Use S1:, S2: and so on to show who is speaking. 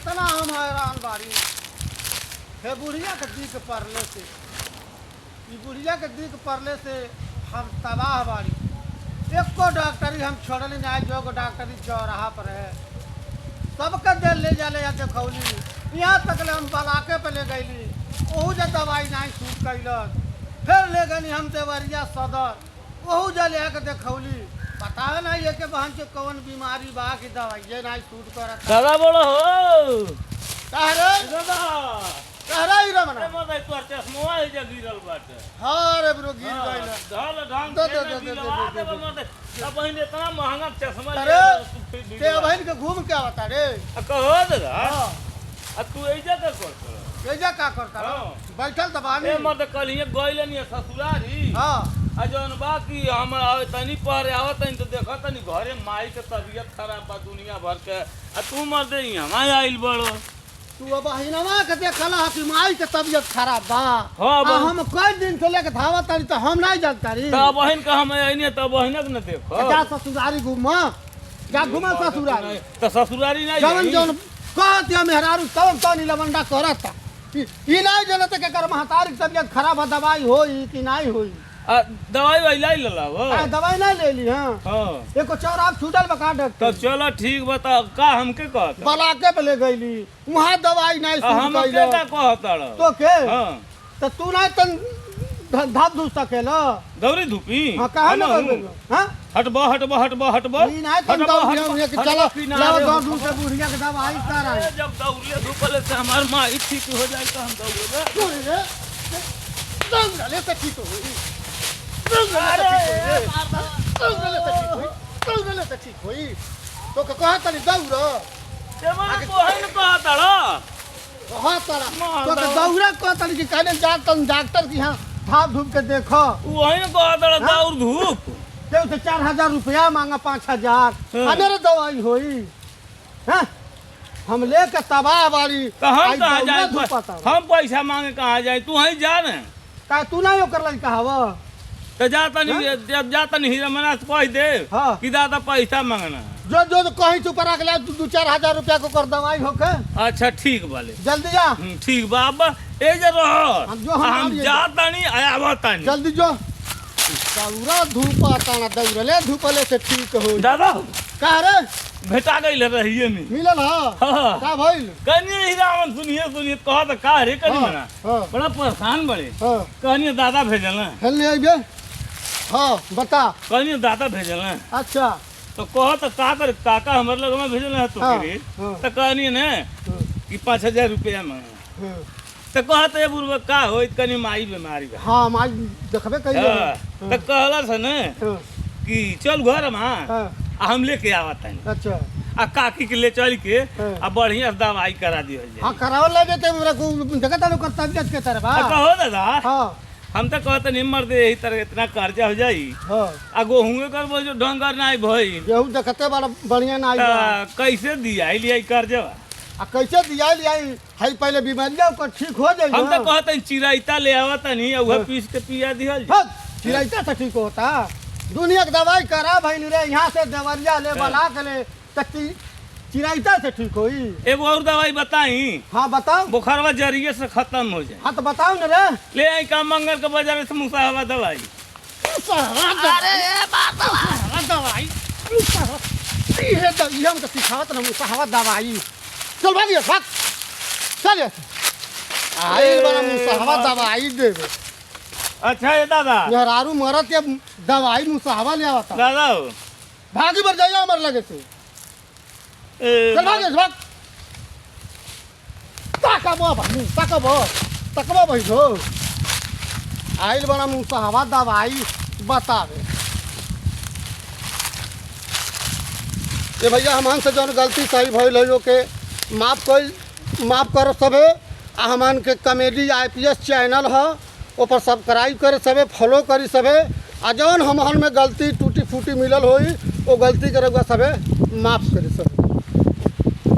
S1: इतना हम हैरान बारी हे बुढ़िया के दिख परले से बुढ़िया के दिख परले से हम तबाह बारी। एको डॉक्टरी हम छोड़ल नहीं, जो डॉक्टरी चौराहा पर है सबके दे ले जाले या देखौली। यहाँ तक ले हम बलाके पे ले गईली, ओहू जे दवाई नहीं सूट कैलस। फिर ले गई हम देवरिया सदर, ओहू जे ले के देखौली। बतावे नहीं ये के बहन के कौन बीमारी बा की दवाई नहीं सूट करत।
S2: दादा बोलो हो
S1: कहरे
S2: दादा
S1: कहरे ही रमना
S2: मत तोर चश्मा है जे गिरल बाटे।
S1: हां रे ब्रो गिर गइल।
S2: ढल ढंग से लगा दे मत अब बहिन इतना महंगा चश्मा
S1: अरे ते बहन के घूम के आवता रे।
S2: कहो दादा आ तू ऐजा का कर
S1: एजा का करता बैठल दबानी
S2: ए मत कलिए गइल नहीं ससुरारी।
S1: हां
S2: आ जौन बाकी हम तनी पहरे आवत तो देखा तनी घरे माई के तबीयत खराब बा दुनिया भर के। आ तू मर दे यहाँ आइल बड़ो
S1: तू अब बहिनवा के देखला कि माई के तबीयत खराब बा।
S2: हां
S1: हम कई दिन से लेके धावत तारी तो हम नहीं जानता री।
S2: त बहन का हम आइने त बहनक न देखो
S1: जा ससुरारी घूम जा घुमा ससुरारी
S2: त ससुरारी नहीं
S1: जवन जवन कहत या मेहरारू तवन तनी लवंडा करत ई नहीं जानत के कर महतारी के तबीयत खराब है दवाई होई कि नहीं होई।
S2: दवाई वाई लाई ललाव
S1: दवाई नहीं ले ली। हां
S2: हां
S1: एको चौराहा छूटल बका डॉक्टर।
S2: तब चलो ठीक बता का हमके कहत
S1: बलाके पे ले गईली वहां दवाई नहीं सूट
S2: हम के
S1: कैल
S2: का कहत
S1: तो के
S2: हां
S1: तो तू नहीं तन धाप दूस सकेला
S2: दौरी धुपी
S1: हां कहां न गइल। हां
S2: हटबो हटबो हटबो हटबो
S1: ई नहीं तन दौड़िया के चलो लाओ गांव दूर से बुढ़िया के दवाई कर आए।
S2: जब दौड़िए धुपले से हमार मां ठीक हो जाए तो हम दौड़ेगा
S1: दौड़ले तो ठीक होई दौड़ले तो ठीक होई तो कहा तनी दौड़
S2: ते मन कोहन कहतड़ो
S1: हां तारा तो दौड़ा कह तनी कि काले जा तन डॉक्टर की हां धाप धूप के देखो
S2: वही कहतड़ो दौड़ धूप
S1: ते 4000 रुपया मांगा 5000 अनेरे दवाई होई। हैं हम लेके तबाह वाली
S2: हम कहाँ जाए हम पैसा मांगे कहाँ जाए तू वहीं जा न
S1: का तू नहीं कर लई कहवा
S2: तो जाता नहीं जब जाता नहीं हीरा मना कह दे
S1: हाँ।
S2: कि दादा पैसा मांगना
S1: जो जो कहीं तू पर अगला 2-4 रुपया को कर दवाई होके।
S2: अच्छा ठीक बाले
S1: जल्दी जा
S2: ठीक बा अब ए जे रहो हम
S1: ये
S2: जाता नहीं आवता नहीं
S1: जल्दी जो दौरा धूप आता ना दौड़ले धूपले से ठीक हो।
S2: दादा
S1: का रे
S2: भेटा गई रहिए नहीं
S1: मिलल हां का भइल
S2: कनिए हीरावन सुनिए कहा तो का रे कनी
S1: हाँ,
S2: ना
S1: हाँ।
S2: बड़ा परेशान बड़े
S1: हां
S2: कनिए दादा भेजल ना
S1: हेल ले आइबे। हां बता
S2: कनिए दादा भेजल ना
S1: अच्छा
S2: तो कह तो का कर काका हमारे लोग में भेजल है तो
S1: हाँ,
S2: फिर
S1: हाँ।
S2: तो कहनी ने कि 5000 रुपया मांगा
S1: हां
S2: तो कहा तो ये बुढ़वा का हो कनी माई बीमारी बा
S1: हां माई देखबे कइले
S2: तो कहला से ने
S1: हां
S2: कि चल घर में
S1: हां
S2: हम लेके आवत हैं
S1: अच्छा
S2: आ काकी के ले चल के
S1: हाँ।
S2: आ बढ़िया से दवाई करा दियो जाए।
S1: हां करावल ले देते मेरे को जगत नु कर तबीयत के तरह बा।
S2: कहो दादा
S1: हां
S2: हम तो कहते नहीं मर दे तरह इतना कर्जा हो जाई
S1: हां
S2: आ गोहुए कर जो ढंगर नहीं भई
S1: गेहूं देखते बड़ा बढ़िया ना आई बा।
S2: कैसे दिया लिया कर्जा
S1: आ कैसे दिया लियाई हई पहले बीमारियां को ठीक हो जाई।
S2: हम तो कहते हैं चिराइता ले आवत नहीं वह पीस के पिया दिहल जाए।
S1: चिराइता तो ठीक होता दुनिया के दवाई करा भइल रे यहाँ से दवरिया ले बला के ले तक चिराइता से ठीक होई।
S2: एगो और दवाई बताई
S1: हाँ बताओ
S2: बुखारवा जरिए से खत्म हो जाए।
S1: हाँ तो बताओ न रे
S2: ले आई का मंगल के बाजार से मुसाहवा दवाई
S1: दवाई ये तो ये हम तो सिखावत ना मुसाहवत दवाई चल भागिए भाग चल आई बड़ा मुसाहवत दवाई देवे।
S2: अच्छा ये दादा
S1: यारारू मरत के दवाई मुसाहवा ले आवता
S2: दादा
S1: भागी बर जाइए हमर लगे से चल भागिए भाग ताकबो भाई तकबो भाई हो आइल बड़ा मुसाहवा दवाई बतावे। ये भैया हमान से जौन गलती सही भइल है के माफ कर सबे। आ हमान के कॉमेडी IPS चैनल है ऊपर सब्सक्राइब करे सबे फॉलो करी सबे। आ जौन हमन में गलती टूटी फूटी मिलल होई वो गलती करे सबे माफ करी।